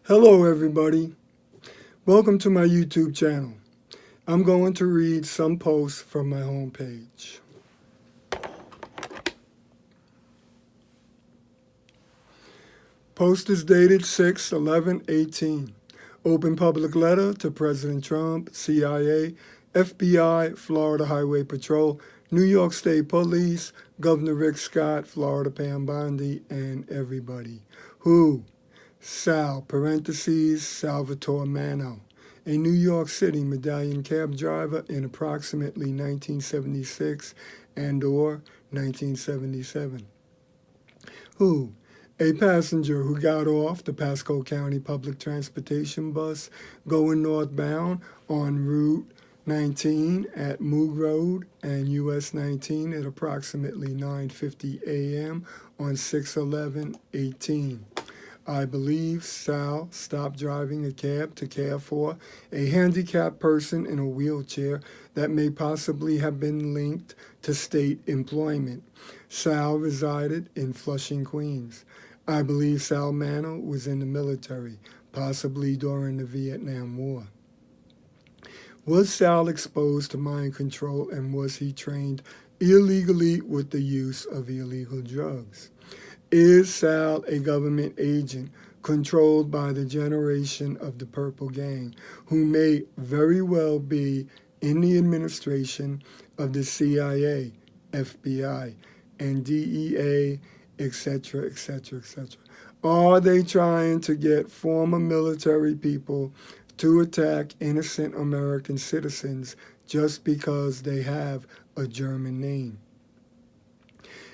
Hello everybody, welcome to my YouTube channel. I'm going to read some posts from my homepage. Post is dated 6/11/18. Open public letter to President Trump, CIA, FBI, Florida Highway Patrol, New York State Police, Governor Rick Scott, Florida Pam Bondi, and everybody. Who? Sal, parentheses, Salvatore Manno, a New York City medallion cab driver in approximately 1976 and/or 1977. Who? A passenger who got off the Pasco County Public Transportation bus going northbound on Route 19 at Moog Road and US 19 at approximately 9:50 a.m. on 6/11/18. I believe Sal stopped driving a cab to care for a handicapped person in a wheelchair that may possibly have been linked to state employment. Sal resided in Flushing, Queens. I believe Sal Manno was in the military, possibly during the Vietnam War. Was Sal exposed to mind control, and was he trained illegally with the use of illegal drugs? Is Sal a government agent controlled by the generation of the Purple Gang, who may very well be in the administration of the CIA, FBI, and DEA, etc., etc., etc.? Are they trying to get former military people to attack innocent American citizens just because they have a German name?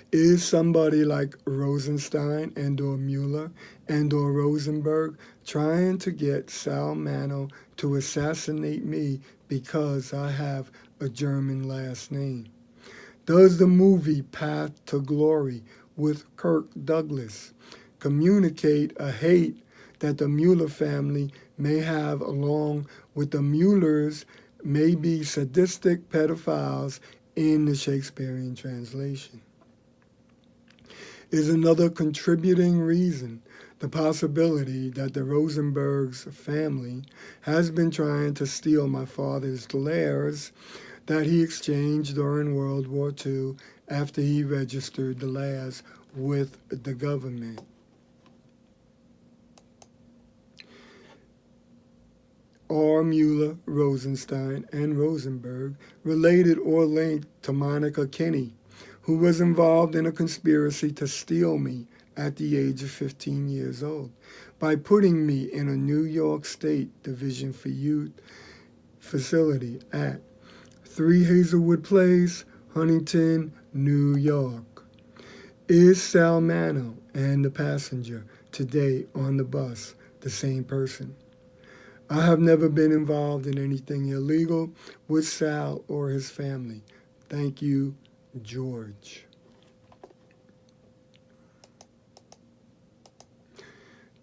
Is somebody like Rosenstein and/or Mueller and/or Rosenberg trying to get Sal Manno to assassinate me because I have a German last name? Does the movie Path to Glory with Kirk Douglas communicate a hate that the Mueller family may have, along with the Muellers may be sadistic pedophiles in the Shakespearean translation? Is another contributing reason the possibility that the Rosenberg's family has been trying to steal my father's Lires that he exchanged during World War II after he registered the Lires with the government? Are Mueller, Rosenstein, and Rosenberg related or linked to Monica Kinney, who was involved in a conspiracy to steal me at the age of 15 years old by putting me in a New York State Division for Youth facility at 3 Hazelwood Place, Huntington, New York? Is Sal Manno and the passenger today on the bus the same person? I have never been involved in anything illegal with Sal or his family. Thank you, George.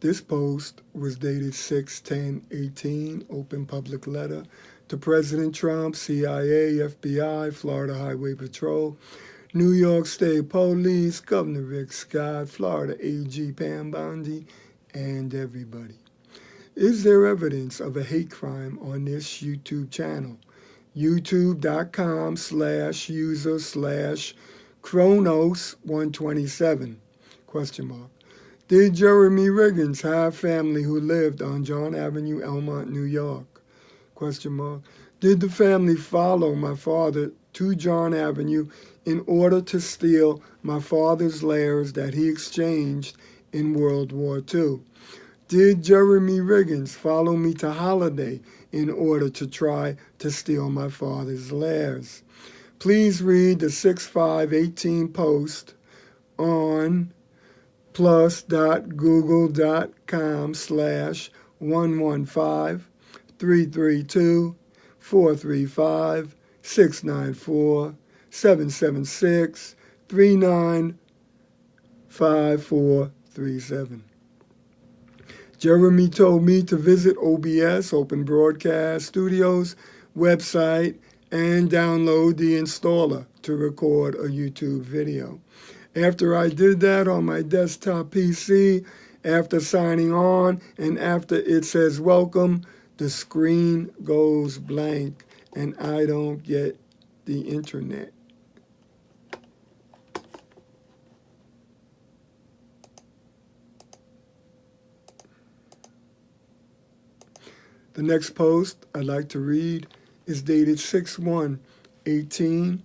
This post was dated 6/10/18, open public letter to President Trump, CIA, FBI, Florida Highway Patrol, New York State Police, Governor Rick Scott, Florida AG Pam Bondi, and everybody. Is there evidence of a hate crime on this YouTube channel? youtube.com/user/Chronos127, ? Did Jeremy Riggins have family who lived on John Avenue, Elmont, New York? ? Did the family follow my father to John Avenue in order to steal my father's Lires that he exchanged in World War II? Did Jeremy Riggins follow me to Holiday in order to try to steal my father's Lires? Please read the 6/5/18 post on +.google.com/115-332-435-694-776-395437. Jeremy told me to visit OBS, Open Broadcast Studios, website and download the installer to record a YouTube video. After I did that on my desktop PC After signing on and after it says welcome, the screen goes blank and I don't get the internet. The next post I'd like to read is dated 6/1/18.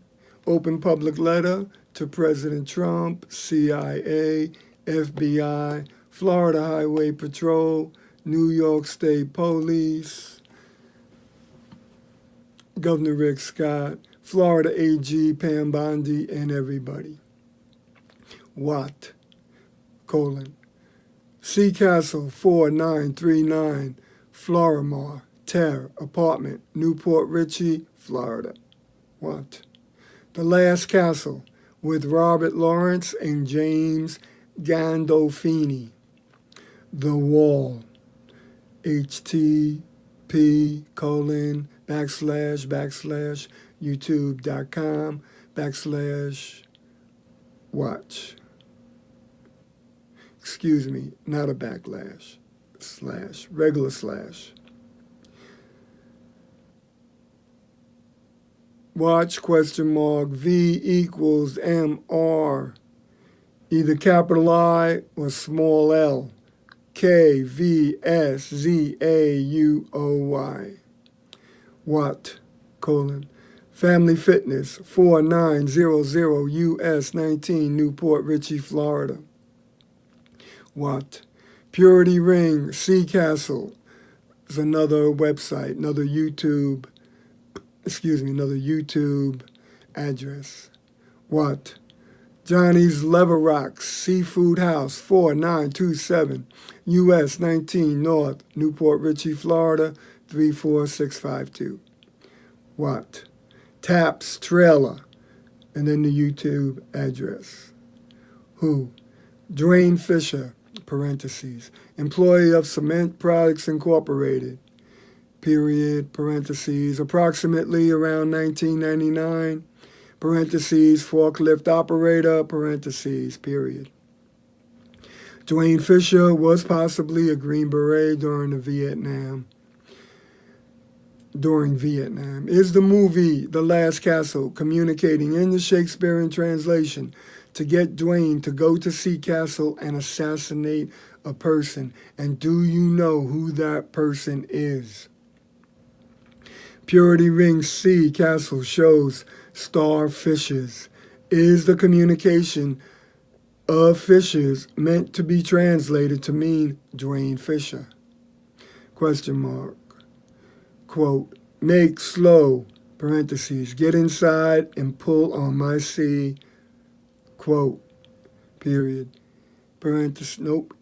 Open public letter to President Trump, CIA, FBI, Florida Highway Patrol, New York State Police, Governor Rick Scott, Florida AG Pam Bondi, and everybody. Watt, C Castle 4939, Florimar, Terre, apartment, Newport Richey, Florida. What? The Last Castle with Robert Lawrence and James Gandolfini. The Wall, http://youtube.com/watch. Excuse me, not a backlash, slash, regular slash. Watch V equals MR, either capital I or small l, KVSZAUOY. Watt, Family Fitness, 4900 US 19, Newport Richey, Florida. Watt. Purity Ring, Sea Castle is another website, another YouTube address. Watt. Johnny's Lever Rocks Seafood House, 4927 US 19 North, Newport Richey, Florida, 34652. Watt. Taps Trailer, and then the YouTube address. Who? Dwayne Fisher, parentheses, employee of Cement Products Incorporated, period, parentheses, approximately around 1999, parentheses, forklift operator, parentheses, period. Dwayne Fisher was possibly a Green Beret during Vietnam. Is the movie The Last Castle communicating in the Shakespearean translation to get Dwayne to go to Sea Castle and assassinate a person? And do you know who that person is? Purity Ring Sea Castle shows star fishes. Is the communication of fishes meant to be translated to mean Dwayne Fisher? Question mark. Quote, make slow, parentheses, get inside and pull on my sea, quote, period, parentheses, nope,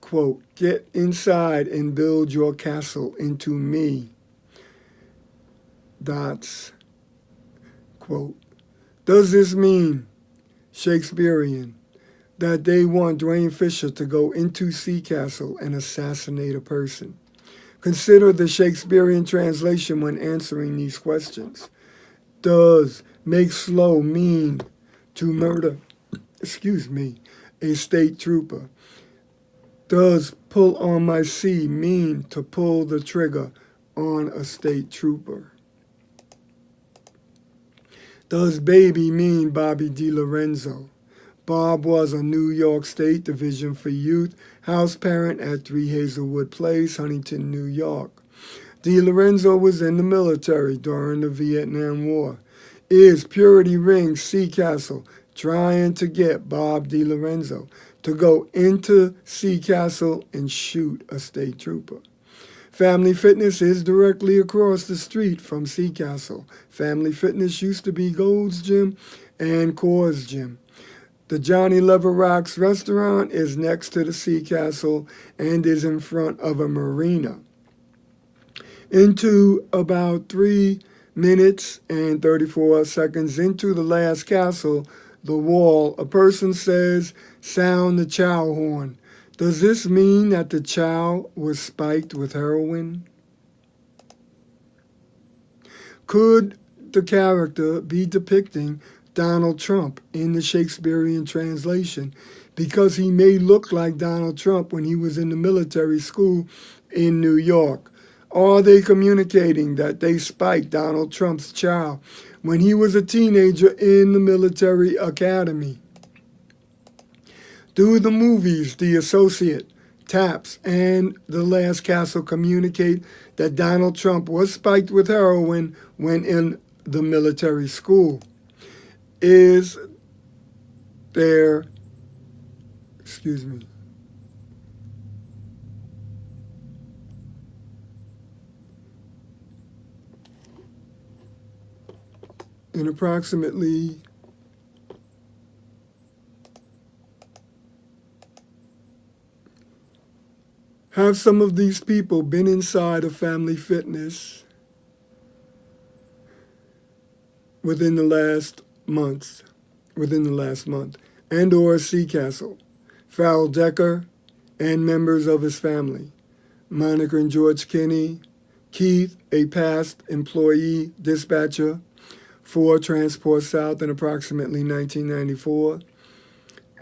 quote, get inside and build your castle into me, dots, quote. Does this mean, Shakespearean, that they want Dwayne Fisher to go into Sea Castle and assassinate a person? Consider the Shakespearean translation when answering these questions. Does make slow mean to murder, a state trooper? Does pull on my sea mean to pull the trigger on a state trooper? Does baby mean Bobby DiLorenzo? Bob was a New York State Division for Youth house parent at 3 Hazelwood Place, Huntington, New York. DiLorenzo was in the military during the Vietnam War. Is Purity Ring Sea Castle trying to get Bob DiLorenzo to go into Sea Castle and shoot a state trooper? Family Fitness is directly across the street from Sea Castle. Family Fitness used to be Gold's Gym and Core's Gym. The Johnny Lever Rocks restaurant is next to the Sea Castle and is in front of a marina. Into about 3 minutes and 34 seconds into The Last Castle, The Wall, a person says, sound the chow horn. Does this mean that the chow was spiked with heroin? Could the character be depicting Donald Trump in the Shakespearean translation because he may look like Donald Trump when he was in the military school in New York? Are they communicating that they spiked Donald Trump's child when he was a teenager in the military academy? Do the movies The Associate, Taps, and The Last Castle communicate that Donald Trump was spiked with heroin when in the military school? Is there, in approximately have some of these people been inside of Family Fitness within the last month, and or Sea Castle, Farrell Decker, and members of his family, Monica and George Kinney, Keith, a past employee dispatcher for Transport South in approximately 1994,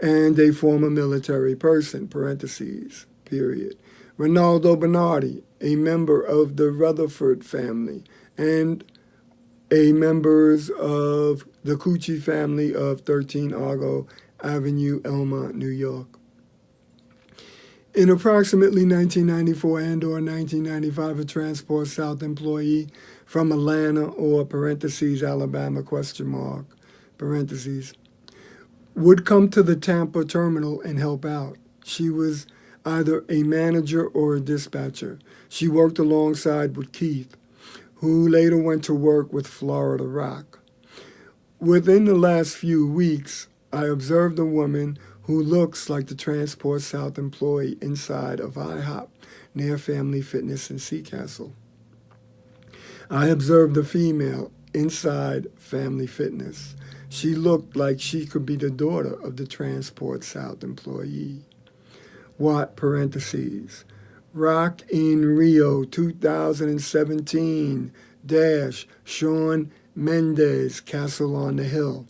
and a former military person, parentheses, period. Ronaldo Bernardi, a member of the Rutherford family, and a members of the Cucci family of 13 Argo Avenue, Elmont, New York. In approximately 1994 and or 1995, a Transport South employee from Atlanta or parentheses, Alabama, question mark, parentheses, would come to the Tampa terminal and help out. She was either a manager or a dispatcher. She worked alongside with Keith, who later went to work with Florida Rock. Within the last few weeks, I observed a woman who looks like the Transport South employee inside of IHOP near Family Fitness in Sea Castle. I observed a female inside Family Fitness. She looked like she could be the daughter of the Transport South employee. Watt, parentheses, Rock in Rio 2017 - Shawn Mendes, Castle on the Hill.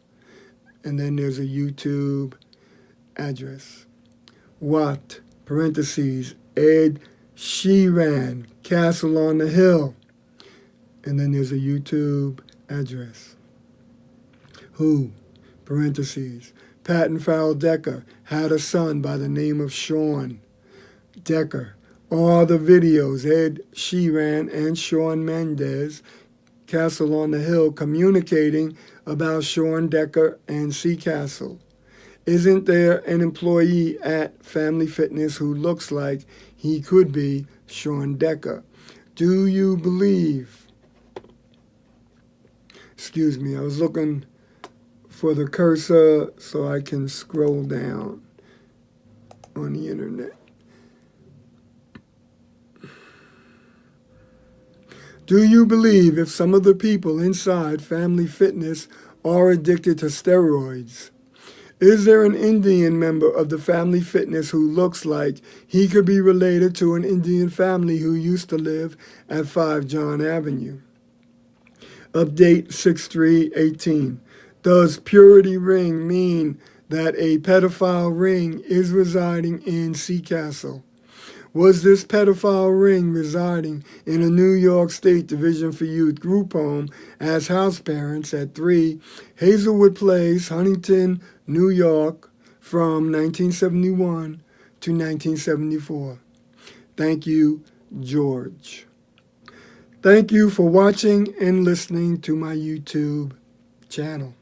And then there's a YouTube address. Watt, parentheses, Ed Sheeran, Castle on the Hill. And then there's a YouTube address. Who, parentheses, Pat and Farrell Decker had a son by the name of Shawn Decker. All the videos, Ed Sheeran and Shawn Mendes, Castle on the Hill, communicating about Shawn Decker and Sea Castle. Isn't there an employee at Family Fitness who looks like he could be Shawn Decker? Do you believe? Excuse me, I was looking for the cursor so I can scroll down on the internet. Do you believe if some of the people inside Family Fitness are addicted to steroids? Is there an Indian member of the Family Fitness who looks like he could be related to an Indian family who used to live at 5 John Avenue? Update 6318. Does Purity Ring mean that a pedophile ring is residing in Sea Castle? Was this pedophile ring residing in a New York State Division for Youth group home as house parents at 3 Hazelwood Place, Huntington, New York, from 1971 to 1974? Thank you, George. Thank you for watching and listening to my YouTube channel.